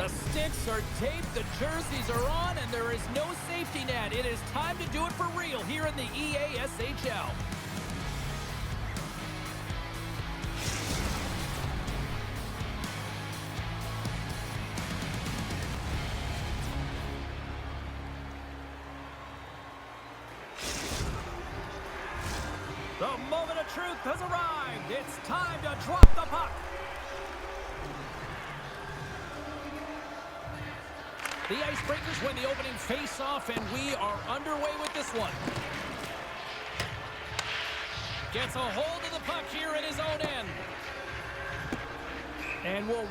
The sticks are taped, the jerseys are on, and there is no safety net. It is time to do it for real here in the EASHL. The moment of truth has arrived. It's time to drop the puck. The Icebreakers win the opening face-off, and we are underway with this one. Gets a hold of the puck here in his own end. And will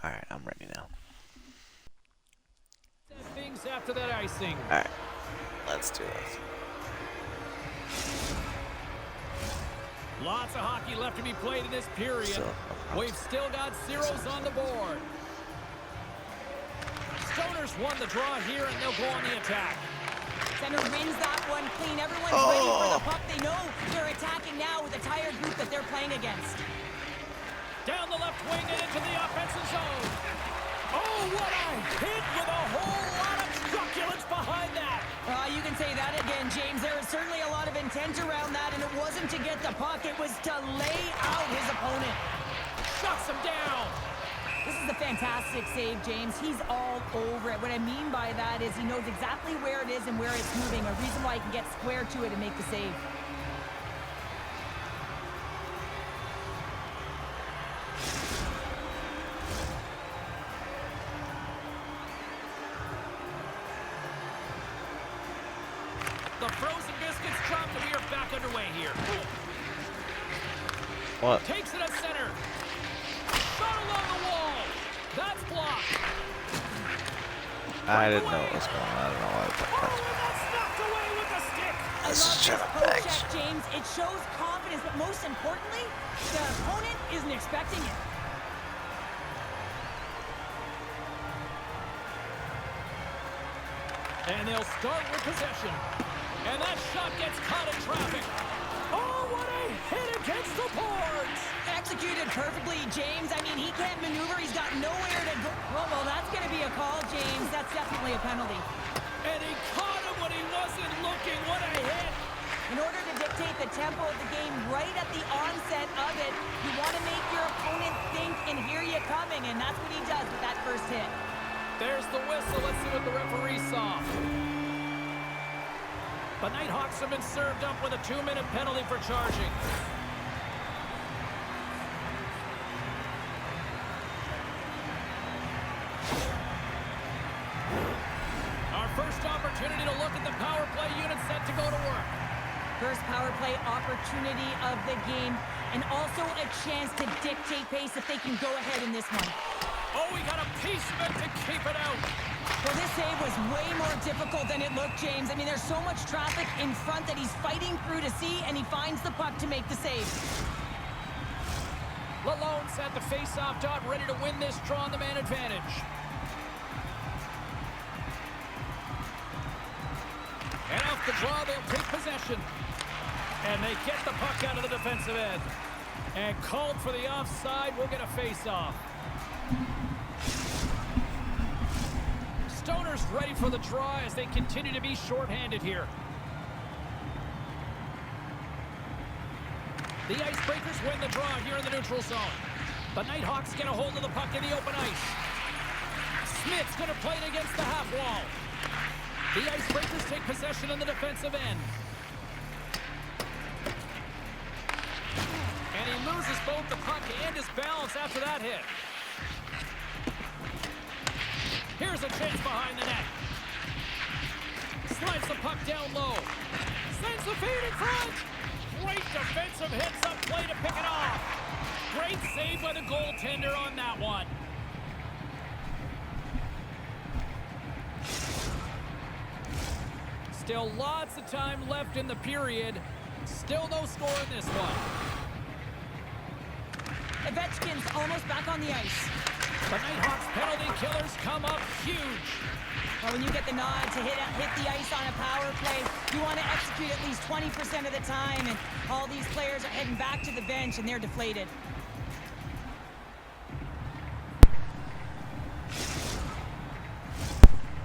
Alright, I'm ready now. things after that icing. Alright, let's do this. Lots of hockey left to be played in this period. We've still got zeros on the board. Stoners won the draw here, and they'll go on the attack. Center wins that one clean. Everyone's waiting for the puck. They know they're attacking now with a tired group that they're playing against. Down the left wing and into the offensive zone. Oh, what a hit with a whole lot of truculence behind that. You can say that again, James. There is certainly a lot of intent around that, and it wasn't to get the puck. It was to lay out his opponent. Shuts him down. This is a fantastic save, James. He's all over it. What I mean by that is he knows exactly where it is and where it's moving, a reason why he can get square to it and make the save. The frozen biscuits dropped, and we are back underway here. What? Takes it at center. Shot along the wall. That's blocked. I didn't know what was going on. I don't know why I Oh, put and that's knocked away with the stick. This is This Trevor poke Banks. check, James. It shows confidence, but most importantly, the opponent isn't expecting it. And they'll start with possession. And that shot gets caught in traffic. Oh, what a hit against the boards. Executed perfectly, James. I mean, he can't maneuver. He's got nowhere to go. Well, that's going to be a call, James. That's definitely a penalty. And he caught him when he wasn't looking. What a hit. In order to dictate the tempo of the game right at the onset of it, you want to make your opponent think and hear you coming, and that's what he does with that first hit. There's the whistle. Let's see what the referee saw. The Nighthawks have been served up with a 2-minute penalty for charging. Our first opportunity to look at the power play unit set to go to work. First power play opportunity of the game, and also a chance to dictate pace if they can go ahead in this one. Oh, we got a piece of it to keep it out. Well, this save was way more difficult than it looked, James. I mean, there's so much traffic in front that he's fighting through to see, and he finds the puck to make the save. Lalone's at the face-off dot, ready to win this draw on the man advantage. And off the draw, they'll take possession. And they get the puck out of the defensive end. And called for the offside, we'll get a face-off. Stoners ready for the draw as they continue to be shorthanded here. The Icebreakers win the draw here in the neutral zone. The Nighthawks get a hold of the puck in the open ice. Smith's going to play it against the half wall. The Icebreakers take possession in the defensive end. And he loses both the puck and his balance after that hit. Here's a chance behind the net. Slides the puck down low. Sends the feed in front. Great defensive hits up play to pick it off. Great save by the goaltender on that one. Still lots of time left in the period. Still no score in this one. Ovechkin's almost back on the ice. The Nighthawks penalty killers come up huge. Well, when you get the nod to hit the ice on a power play, you want to execute at least 20% of the time, and all these players are heading back to the bench, and they're deflated.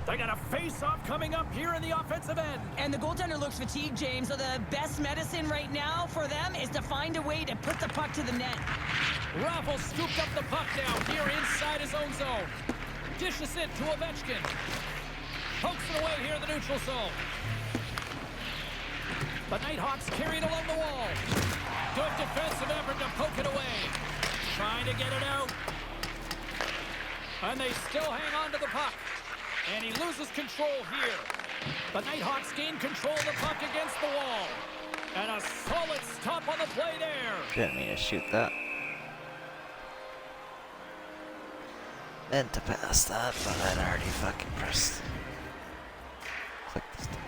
They got a face-off coming up here in the offensive end. And the goaltender looks fatigued, James, so the best medicine right now for them is to find a way to put the puck to the net. Raffles scooped up the puck now here inside his own zone. Dishes it to Ovechkin. Pokes it away here in the neutral zone. The Nighthawks carry it along the wall. Good defensive effort to poke it away. Trying to get it out. And they still hang on to the puck. And he loses control here. The Nighthawks gain control of the puck against the wall. And a solid stop on the play there. Didn't mean to shoot that. Meant to pass that, but I'd already fucking pressed. Click this stuff.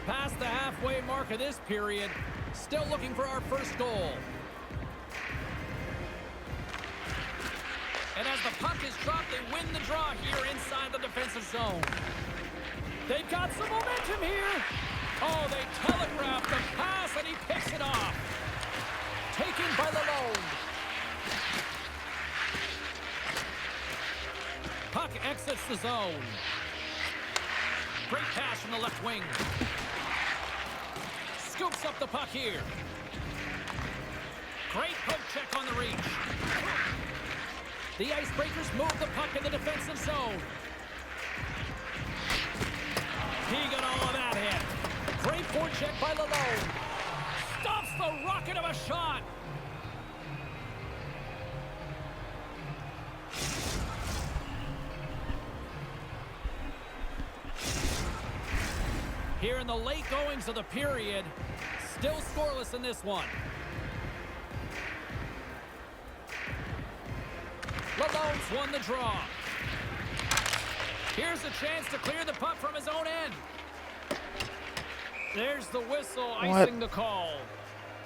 Past the halfway mark of this period. Still looking for our first goal. And as the puck is dropped, they win the draw here inside the defensive zone. They've got some momentum here. Oh, they telegraph the pass, and he picks it off. Taken by Lalonde. Puck exits the zone. Great pass from the left wing. Scoops up the puck here. Great poke check on the reach. The Icebreakers move the puck in the defensive zone. He got all of that hit. Great forecheck by Lalonde. Stops the rocket of a shot. Here in the late goings of the period, still scoreless in this one. Lalonde's won the draw. Here's a chance to clear the puck from his own end. There's the whistle icing the call.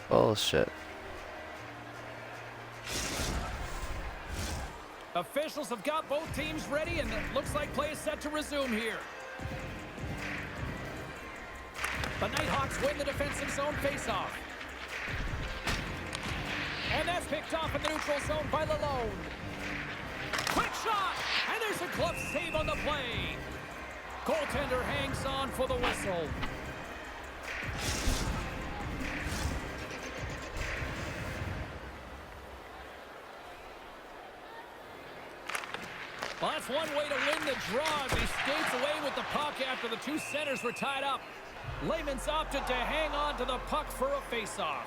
Bullshit. Officials have got both teams ready, and it looks like play is set to resume here. The Nighthawks win the defensive zone faceoff. And that's picked off in the neutral zone by Lalonde. Quick shot, and there's a glove save on the play. Goaltender hangs on for the whistle. Well, that's one way to win the draw as he skates away with the puck after the two centers were tied up. Lehman's opted to hang on to the puck for a faceoff.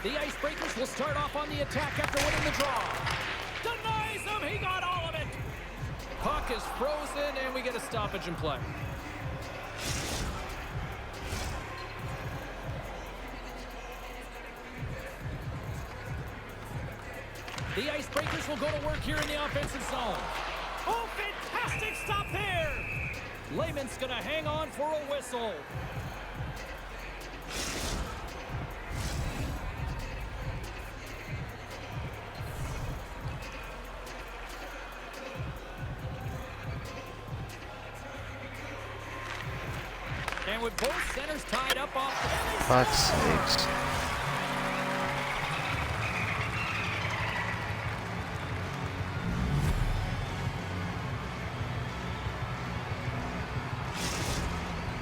The Icebreakers will start off on the attack after winning the draw. Denies him, he got all of it. Puck is frozen, and we get a stoppage in play. The Icebreakers will go to work here in the offensive zone. Oh, fantastic stop there! Lehman's gonna hang on for a whistle. And with both centers tied up off the Fuck's sakes.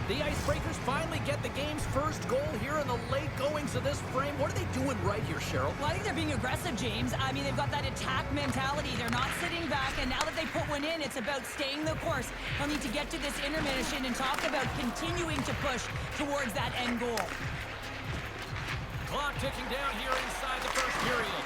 The Icebreakers finally get the game's first goal here in the late goings of this frame. What are they doing right here, Cheryl? Well, I think they're being aggressive, James. I mean, they've got that attack mentality. They're not sitting back, and now that they put one in, it's about staying the course. They'll need to get to this intermission and talk about continuing to push towards that end goal. Clock ticking down here inside the first period.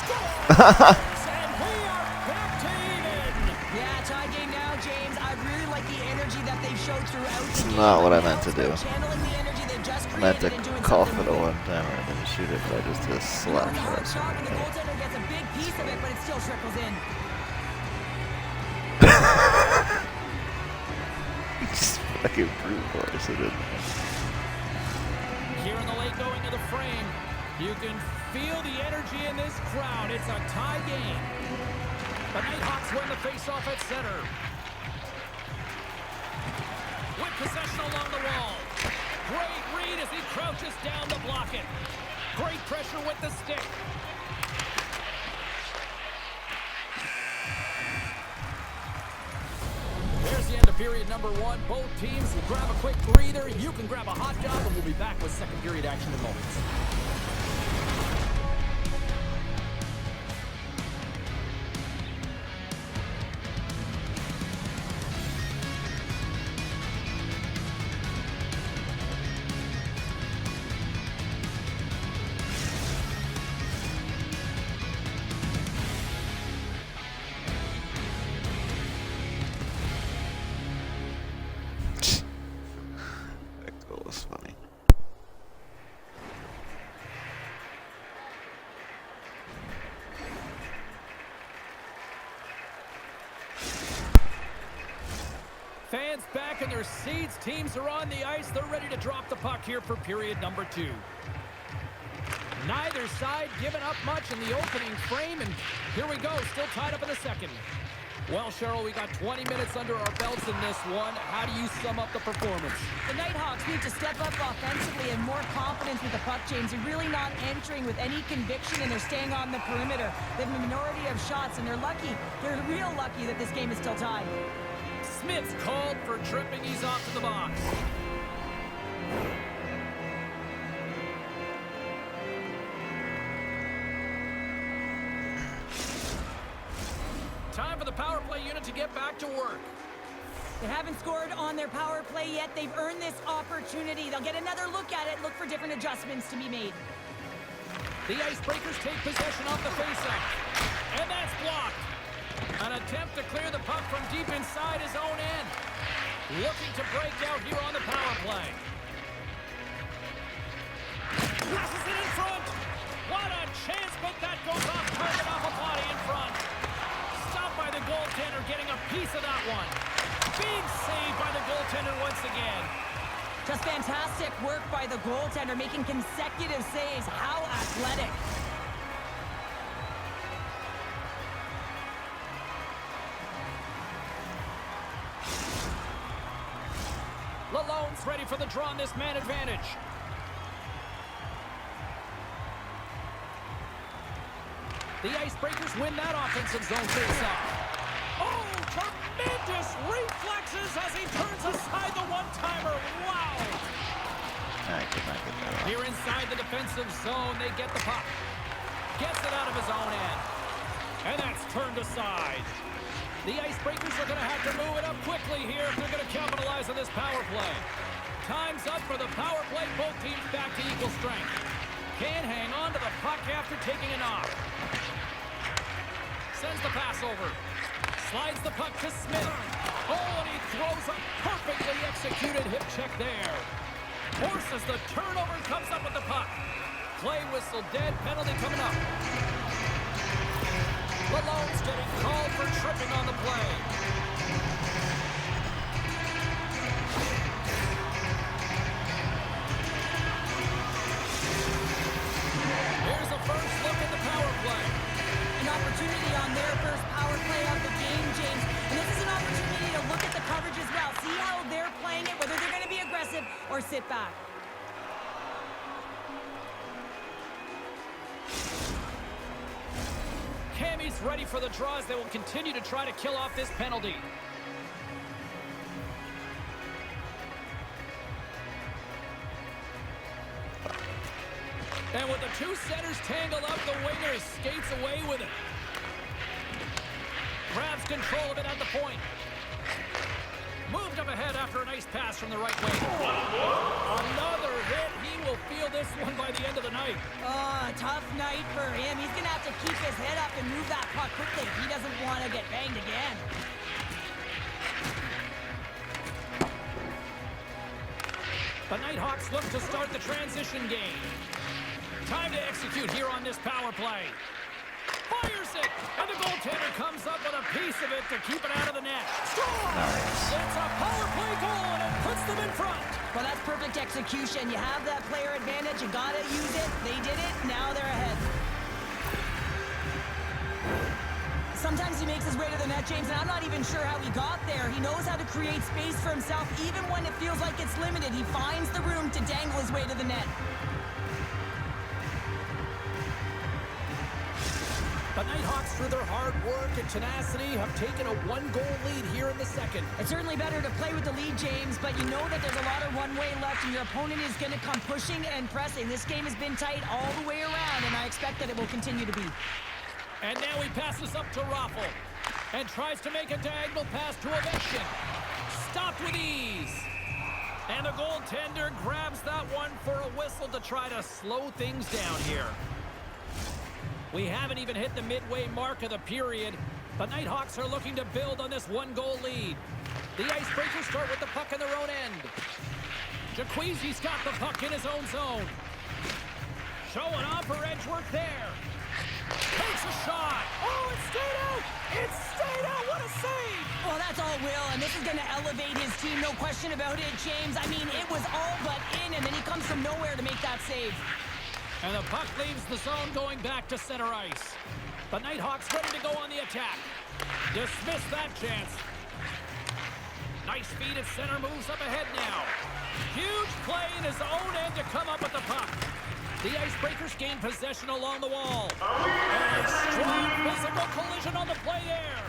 Score! And we are back to even. Yeah, tie game now, James. I really like the energy that they've showed throughout the game. Not what I meant to do. Channeling the energy they've just I meant to created and doing call something for the with it. one timer and then shoot it, but I just did a You know, slap it's a hard shot. shot, and the goaltender gets a big piece of it, but it still trickles in. Just fucking brute force it in. Here in the late going to the frame, you can feel the energy in this crowd. It's a tie game. The Nighthawks win the faceoff at center. With possession along the wall. Great read as he crouches down to block it. Great pressure with the stick. There's the end of period number one. Both teams grab a quick breather. You can grab a hot dog, and we'll be back with second period action in moments. That goal was funny. Fans back in their seats. Teams are on the ice. They're ready to drop the puck here for period number two. Neither side giving up much in the opening frame, and here we go, still tied up in the second. Well, Cheryl, we got 20 minutes under our belts in this one. How do you sum up the performance? The Nighthawks need to step up offensively and more confidence with the puck, James. They're really not entering with any conviction, and they're staying on the perimeter. They have a minority of shots, and they're lucky. They're real lucky that this game is still tied. Smith's called for tripping. He's off to the box. Time for the power play unit to get back to work. They haven't scored on their power play yet. They've earned this opportunity. They'll get another look at it, look for different adjustments to be made. The Icebreakers take possession off the faceoff. And that's blocked. An attempt to clear the puck from deep inside his own end. Looking to break out here on the power play. Passes it in front. What a chance, but that goes off target off a body in front. Stopped by the goaltender, getting a piece of that one. Big save by the goaltender once again. Just fantastic work by the goaltender, making consecutive saves. How athletic. Lalonde's ready for the draw on this man advantage. The Icebreakers win that offensive zone faceoff. Oh, tremendous reflexes as he turns aside the one-timer. Wow! I could not get that off. Here inside the defensive zone, they get the puck. Gets it out of his own end. And that's turned aside. The Icebreakers are going to have to move it up quickly here if they're going to capitalize on this power play. Time's up for the power play. Both teams back to equal strength. Can't hang on to the puck after taking a knock. Sends the pass over. Slides the puck to Smith. Oh, and he throws a perfectly executed hip check there. Forces the turnover, comes up with the puck. Play whistle dead, penalty coming up. Lalonde's getting called for tripping on the play. Here's a first look at the power play. An opportunity on their first power play of the game, James. And this is an opportunity to look at the coverage as well. See how they're playing it, whether they're going to be aggressive or sit back. Cammy's ready for the draws. They will continue to try to kill off this penalty. And with the two centers tangled up, the winger skates away with it. Grabs control of it at the point. Moved up ahead after a nice pass from the right wing. Another hit. He will feel this one by the end of the night. Oh, tough night for him. He's going to have to keep his head up and move that puck quickly if he doesn't want to get banged again. The Nighthawks look to start the transition game. Time to execute here on this power play. Fires it, and the goaltender comes up with a piece of it to keep it out of the net. Scores! Nice. It's a power play goal! Perfect execution. You have that player advantage. You gotta use it. They did it. Now they're ahead. Sometimes he makes his way to the net, James, and I'm not even sure how he got there. He knows how to create space for himself, even when it feels like it's limited. He finds the room to dangle his way to the net. The Nighthawks, through their hard work and tenacity, have taken a one-goal lead here in the second. It's certainly better to play with the lead, James, but you know that there's a lot of one-way left, and your opponent is going to come pushing and pressing. This game has been tight all the way around, and I expect that it will continue to be. And now he passes up to Raffle and tries to make a diagonal pass to Ovechkin. Stopped with ease. And the goaltender grabs that one for a whistle to try to slow things down here. We haven't even hit the midway mark of the period. The Nighthawks are looking to build on this one-goal lead. The Icebreakers start with the puck in their own end. Jaquezi's got the puck in his own zone. Showing off her edge work there. Takes a shot. Oh, it stayed out. It stayed out. What a save. Well, that's all Will, and this is going to elevate his team, no question about it, James. I mean, it was all but in, and then he comes from nowhere to make that save. And the puck leaves the zone going back to center ice. The Nighthawks ready to go on the attack. Dismiss that chance. Nice feed at center, moves up ahead now. Huge play in his own end to come up with the puck. The Icebreakers gain possession along the wall. And a strong physical collision on the play there.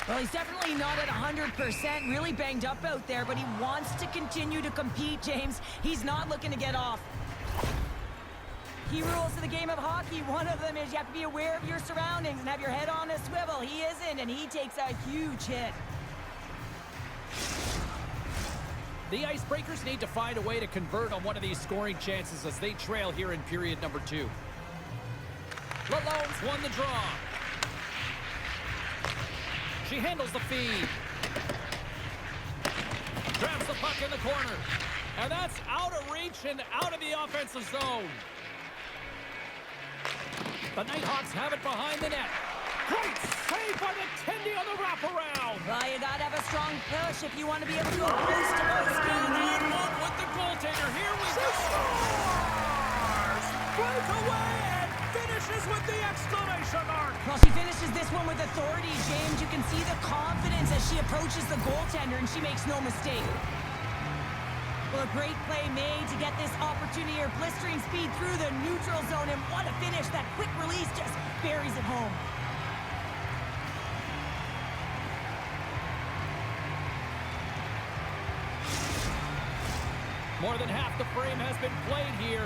Well, he's definitely not at 100%, really banged up out there, but he wants to continue to compete, James. He's not looking to get off. Key rules to the game of hockey. One of them is you have to be aware of your surroundings and have your head on a swivel. He isn't, and he takes a huge hit. The Icebreakers need to find a way to convert on one of these scoring chances as they trail here in period number 2. Lalone's won the draw. She handles the feed. Grabs the puck in the corner. And that's out of reach and out of the offensive zone. The Nighthawks have it behind the net. Great save by the Tendy on the wraparound. Well, you gotta have a strong push if you want to be able to go close to most. And one with the goaltender. Here we go. Scores! Breakaway and finishes with the exclamation mark. Well, she finishes this one with authority, James. You can see the confidence as she approaches the goaltender, and she makes no mistake. Well, a great play made to get this opportunity or blistering speed through the neutral zone, and what a finish. That quick release just buries it home. More than half the frame has been played here.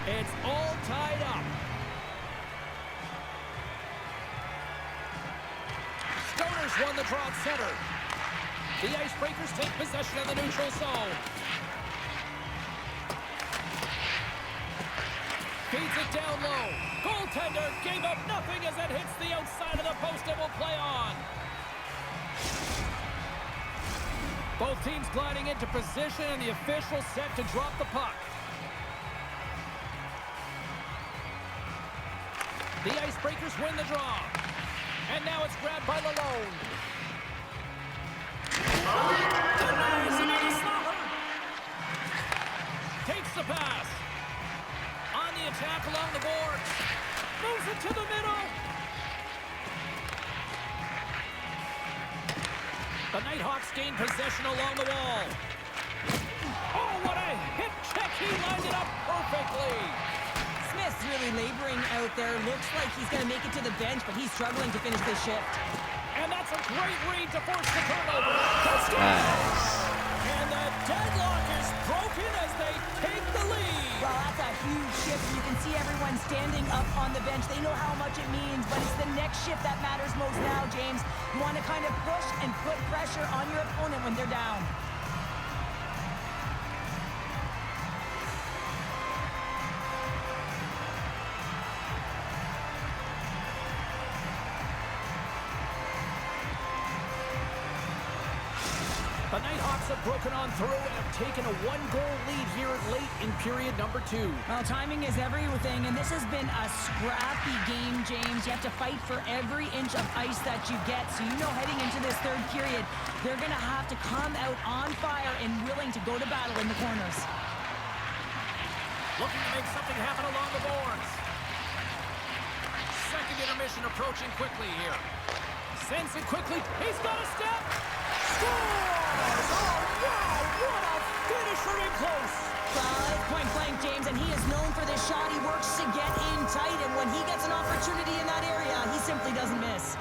It's all tied up. Stoners won the draw at center. The Icebreakers take possession of the neutral zone. Feeds it down low. Goaltender gave up nothing as it hits the outside of the post and will play on. Both teams gliding into position and the official set to drop the puck. The Icebreakers win the draw. And now it's grabbed by Lalone. Denies him and Slaughter. Takes the pass. On the attack along the boards. Moves it to the middle. The Nighthawks gain possession along the wall. Oh, what a hip check. He lined it up perfectly. Smith's really laboring out there. Looks like he's going to make it to the bench, but he's struggling to finish this shift. And that's a great read to force the turnover. Nice. And the deadlock is broken as they take the lead. Well, that's a huge shift. You can see everyone standing up on the bench. They know how much it means, but it's the next shift that matters most now, James. You want to kind of push and put pressure on your opponent when they're down. The Nighthawks have broken on through and have taken a one-goal lead here late in period number 2. Well, timing is everything, and this has been a scrappy game, James. You have to fight for every inch of ice that you get. So you know heading into this third period, they're going to have to come out on fire and willing to go to battle in the corners. Looking to make something happen along the boards. Second intermission approaching quickly here. Sends it quickly. He's got a step. Scores! Oh, wow! What a finisher in close. It's point blank, James, and he is known for this shot. He works to get in tight, and when he gets an opportunity in that area, he simply doesn't miss.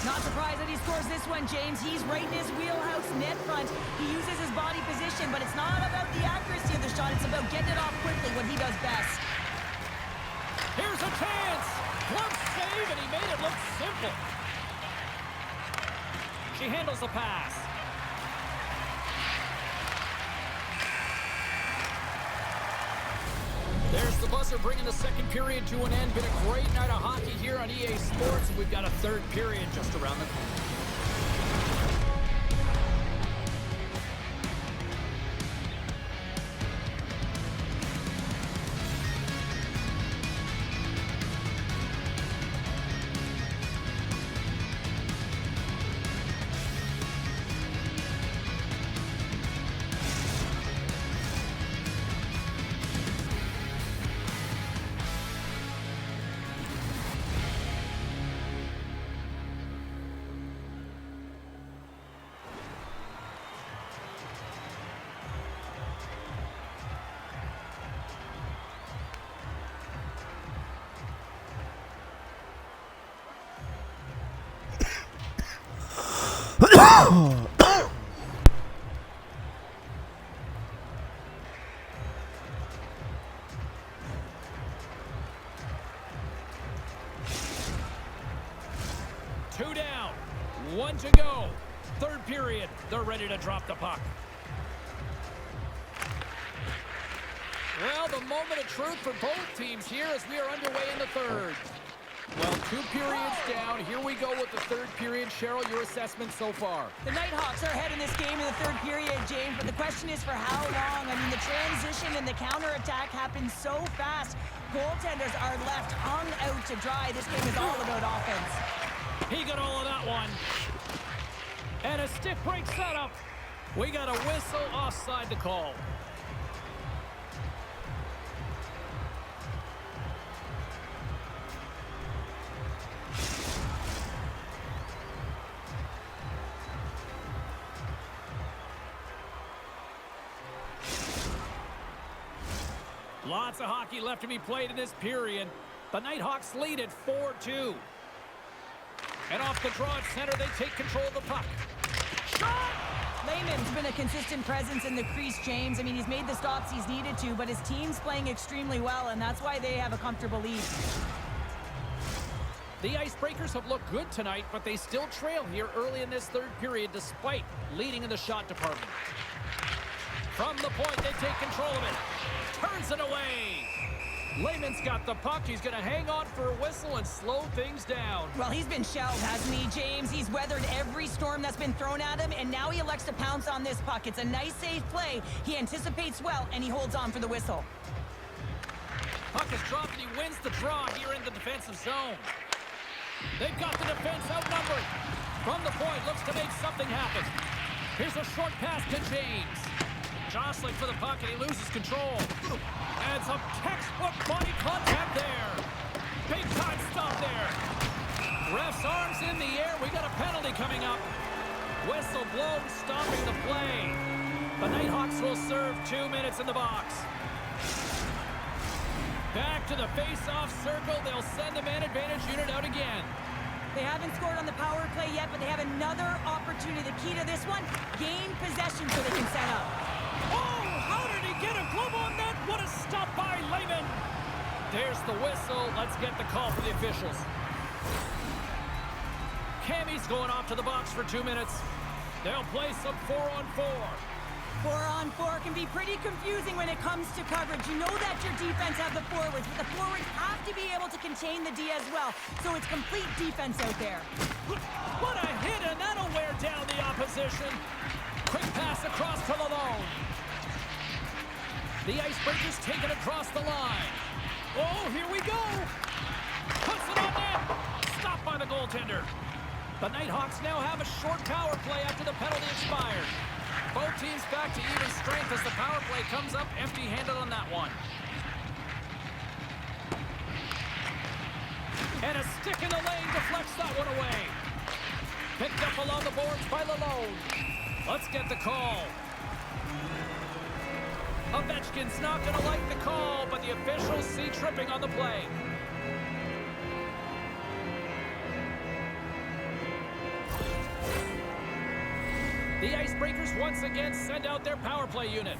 Not surprised that he scores this one, James. He's right in his wheelhouse, net front. He uses his body position, but it's not about the accuracy of the shot. It's about getting it off quickly, what he does best. Here's a chance. Glove save, and he made it look simple. She handles the pass. There's the buzzer bringing the second period to an end. Been a great night of hockey here on EA Sports. We've got a third period just around the corner. Two down, one to go. Third period, they're ready to drop the puck. Well, the moment of truth for both teams here as we are underway in the third. Well, 2 periods down. Here we go with the third period. Cheryl, your assessment so far? The Nighthawks are ahead in this game in the third period, James, but the question is for how long? I mean, the transition and the counterattack happen so fast. Goaltenders are left hung out to dry. This game is all about offense. He got all of that one. And a stick break setup. We got a whistle offside the call. Lots of hockey left to be played in this period. The Nighthawks lead at 4-2. And off the draw at center, they take control of the puck. Shot! Lehman's been a consistent presence in the crease, James. I mean, he's made the stops he's needed to, but his team's playing extremely well, and that's why they have a comfortable lead. The Icebreakers have looked good tonight, but they still trail here early in this third period despite leading in the shot department. From the point, they take control of it. Turns it away. Lehman's got the puck. He's going to hang on for a whistle and slow things down. Well, he's been shelled, hasn't he, James? He's weathered every storm that's been thrown at him, and now he elects to pounce on this puck. It's a nice, safe play. He anticipates well, and he holds on for the whistle. Puck is dropped, and he wins the draw here in the defensive zone. They've got the defense outnumbered. From the point, looks to make something happen. Here's a short pass to James. Jostling for the puck, and he loses control. And some textbook body contact there. Big time stop there. Ref's arms in the air. We got a penalty coming up. Whistle blown, stopping the play. The Nighthawks will serve 2 minutes in the box. Back to the face-off circle. They'll send the man advantage unit out again. They haven't scored on the power play yet, but they have another opportunity. The key to this one, gain possession so they can set up. Oh, how did he get a glove on that? What a stop by Lehman. There's the whistle. Let's get the call for the officials. Cammy's going off to the box for 2 minutes. They'll play some 4-on-4. 4-on-4 can be pretty confusing when it comes to coverage. You know that your defense have the forwards, but the forwards have to be able to contain the D as well. So it's complete defense out there. What a hit, and that'll wear down the opposition. Quick pass across to Lalone. The Icebreakers take it across the line. Oh, here we go. Puts it on net. Stopped by the goaltender. The Nighthawks now have a short power play after the penalty expired. Both teams back to even strength as the power play comes up empty-handed on that one. And a stick in the lane deflects that one away. Picked up along the boards by Lalone. Let's get the call. Ovechkin's not going to like the call, but the officials see tripping on the play. The Icebreakers once again send out their power play unit.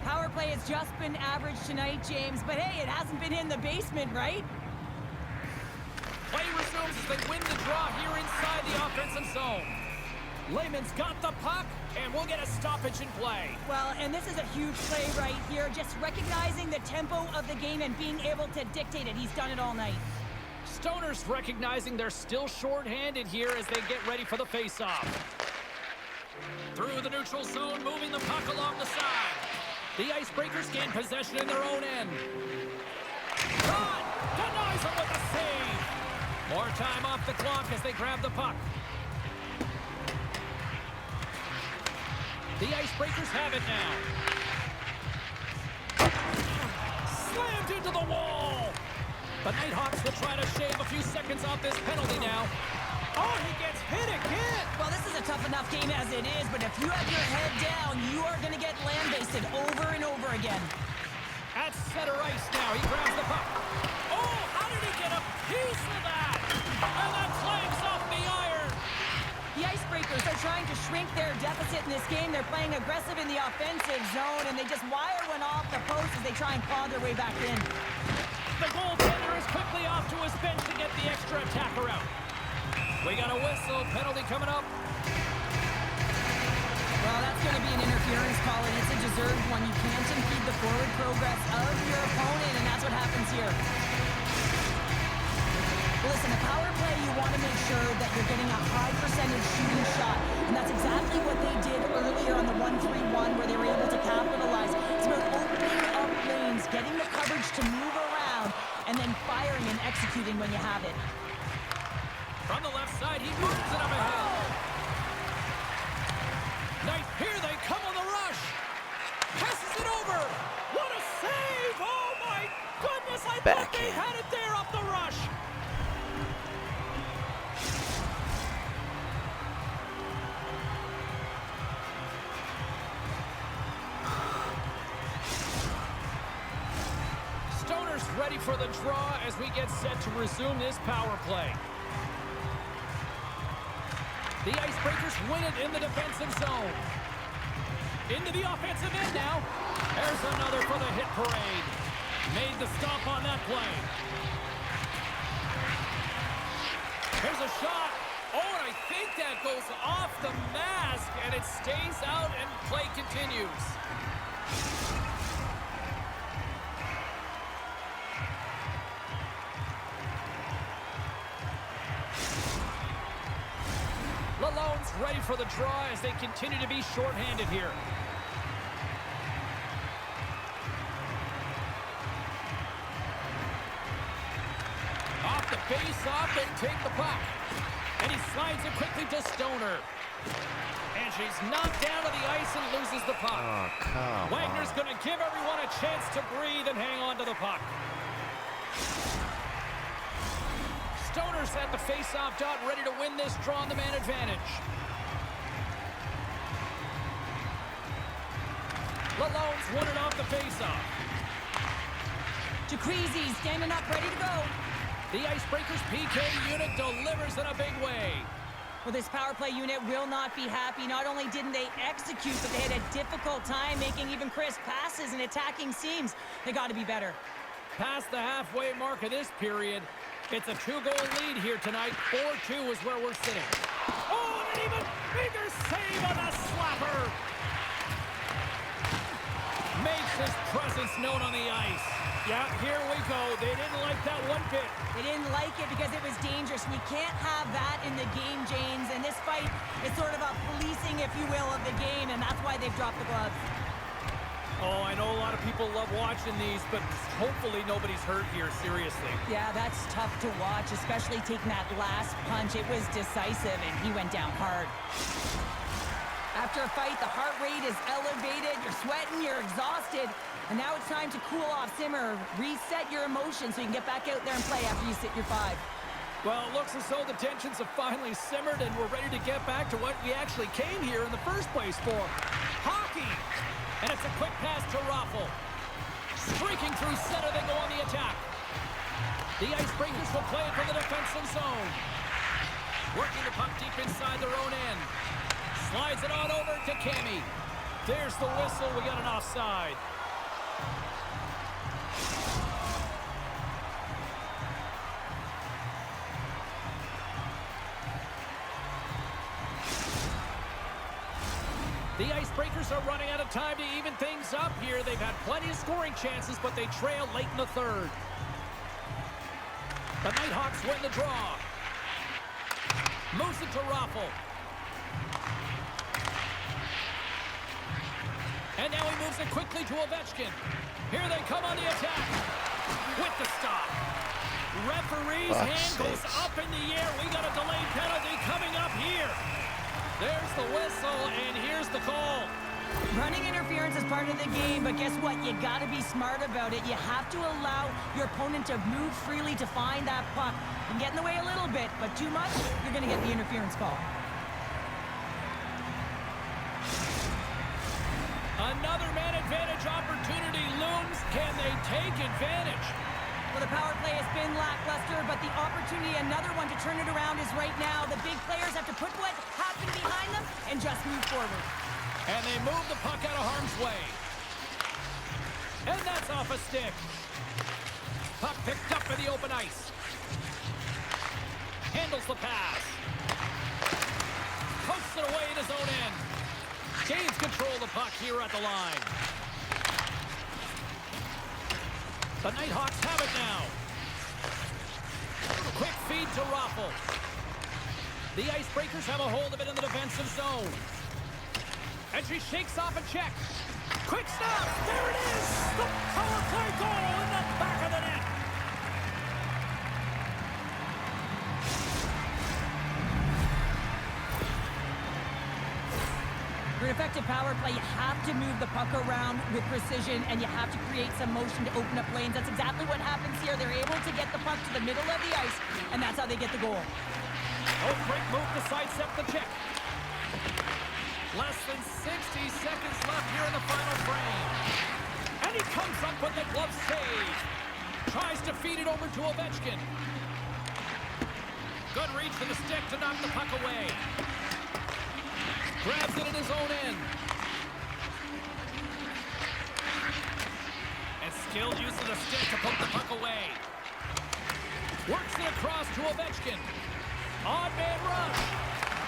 Power play has just been average tonight, James, but hey, it hasn't been in the basement, right? Play resumes as they win the draw here inside the offensive zone. Lehman's got the puck, and we'll get a stoppage in play. Well, and this is a huge play right here, just recognizing the tempo of the game and being able to dictate it. He's done it all night. Stoners recognizing they're still short-handed here as they get ready for the face-off. Through the neutral zone, moving the puck along the side. The Icebreakers gain possession in their own end. Rod denies him with a save. More time off the clock as they grab the puck. The Icebreakers have it now. Slammed into the wall. The Nighthawks will try to shave a few seconds off this penalty now. Oh, he gets hit again. Well, this is a tough enough game as it is, but if you have your head down, you are going to get land-basted over and over again. At center ice now, he grabs the puck. Oh, how did he get a piece of that? And that clanks off the iron. The Icebreakers are trying to shrink their deficit in this game. They're playing aggressive in the offensive zone, and they just wire one off the post as they try and claw their way back in. The goaltender is quickly off to his bench to get the extra attacker out. We got a whistle, penalty coming up. Well, that's going to be an interference call, and it's a deserved one. You can't impede the forward progress of your opponent, and that's what happens here. Well, listen, a power play, you want to make sure that you're getting a high percentage shooting shot, and that's exactly what they did earlier on the 1-3-1 where they were able to capitalize. It's about opening up lanes, getting the coverage to move around, and then firing and executing when you have it. From the left side, he moves it up ahead. Knight, here they come on the rush. Passes it over. What a save! Oh my goodness, I thought they had it there off the rush. Stoners ready for the draw as we get set to resume this power play. The Icebreakers win it in the defensive zone. Into the offensive end now. There's another for the hit parade. Made the stop on that play. Here's a shot. Oh, and I think that goes off the mask, and it stays out, and play continues. Lalone's ready for the draw as they continue to be shorthanded here. Off the face-off, they take the puck. And he slides it quickly to Stoner. And she's knocked down to the ice and loses the puck. Oh, come Wagner's on. going to give everyone a chance to breathe and hang on to the puck. Stoners at the face-off dot, ready to win this draw on the man advantage. Lalone's won it off the face-off. Jacuzzi standing up, ready to go. The Icebreakers PK unit delivers in a big way. Well, this power play unit will not be happy. Not only didn't they execute, but they had a difficult time making even crisp passes and attacking seams. They got to be better. Past the halfway mark of this period, it's a 2-goal lead here tonight. 4-2 is where we're sitting. Oh, and an even bigger save on the slapper. Makes his presence known on the ice. Yeah, here we go. They didn't like that one bit. They didn't like it because it was dangerous. We can't have that in the game, James. And this fight is sort of a policing, if you will, of the game, and that's why they've dropped the gloves. Oh, I know a lot of people love watching these, but hopefully nobody's hurt here, seriously. Yeah, that's tough to watch, especially taking that last punch. It was decisive, and he went down hard. After a fight, the heart rate is elevated, you're sweating, you're exhausted, and now it's time to cool off, simmer, reset your emotions so you can get back out there and play after you sit your 5. Well, it looks as though the tensions have finally simmered and we're ready to get back to what we actually came here in the first place for. Hockey! And it's a quick pass to Raffl. Streaking through center, they go on the attack. The Icebreakers will play it from the defensive zone. Working the puck deep inside their own end. Slides it on over to Cammy. There's the whistle. We got an offside. The Icebreakers are running out of time to even things up here. They've had plenty of scoring chances, but they trail late in the third. The Nighthawks win the draw. Moves it to Raffl. And now he moves it quickly to Ovechkin. Here they come on the attack. With the stop. Referee's hand goes up in the air. We got a delayed penalty coming up here. There's the whistle, and here's the call. Running interference is part of the game, but guess what? You got to be smart about it. You have to allow your opponent to move freely to find that puck. And get in the way a little bit, but too much, you're going to get the interference call. Another man advantage opportunity looms. Can they take advantage? Well, the power play has been lackluster, but the opportunity, another one to turn it around, is right now. The big players have to put what happened behind them and just move forward. And they move the puck out of harm's way. And that's off a stick. Puck picked up in the open ice. Handles the pass. Pokes it away in his own end. Gains control of the puck here at the line. The Nighthawks have it now. Quick feed to Raffl. The Icebreakers have a hold of it in the defensive zone. And she shakes off a check. Quick snap. There it is. The power play goal in the back of the net. For an effective power play, you have to move the puck around with precision, and you have to create some motion to open up lanes. That's exactly what happens here. They're able to get the puck to the middle of the ice, and that's how they get the goal. Oh, great move to sidestep the check. Less than 60 seconds left here in the final frame. And he comes up with the glove save. Tries to feed it over to Ovechkin. Good reach for the stick to knock the puck away. Grabs it in his own end. And skilled use of the stick to poke the puck away. Works it across to Ovechkin. Odd man rush.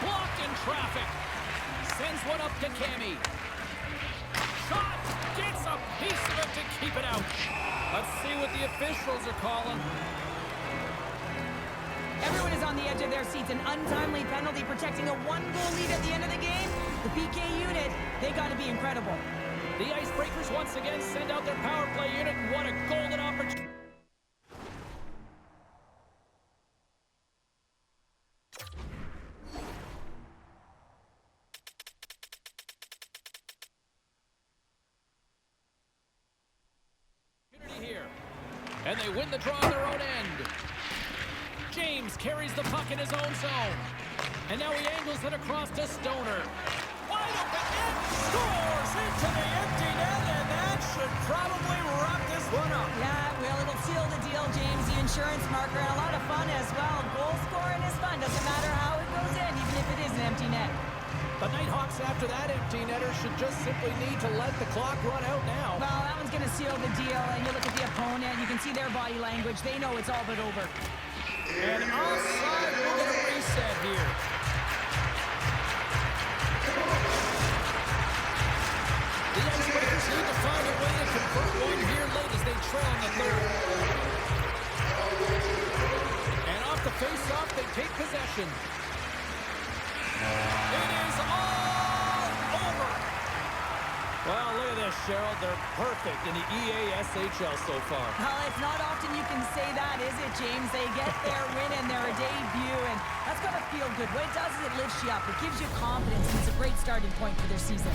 Blocked in traffic. Sends one up to Cammy. Shot. Gets a piece of it to keep it out. Let's see what the officials are calling. Everyone is on the edge of their seats. An untimely penalty protecting a one-goal lead at the end of the game. The PK unit, they got to be incredible. The Icebreakers once again send out their power play unit. What a golden opportunity. Here. And they win the draw on their own end. James carries the puck in his own zone. And now he angles it across to Stoner. Wide open net. Scores into the empty net, and that should probably wrap this one up. Yeah, well, it'll seal the deal, James. The insurance marker, and a lot of fun as well. Goal scoring is fun. Doesn't matter how it goes in, even if it is an empty net. The Nighthawks, after that empty netter, should just simply need to let the clock run out now. Well, that one's going to seal the deal, and you look at the opponent, you can see their body language. They know it's all but over. And offside, we're going to reset here. The Icebreakers need to find a way to convert one here late as they trail in the third. And off the face-off, they take possession. It is all over. Well, look at this, Cheryl. They're perfect in the EASHL so far. Well, it's not often you can say that, is it, James? They get their win and their debut, and that's got to feel good. What it does is it lifts you up. It gives you confidence, and it's a great starting point for their season.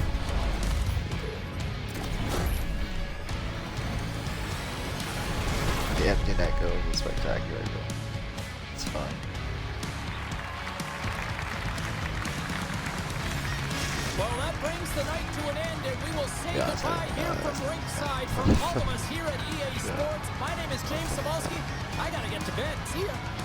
The empty net goal was spectacular, but it's fine. Well, that brings the night to an end, and we will say Yeah, goodbye here from ringside from all of us here at EA Sports. My name is James Samolsky. I got to get to bed. See ya.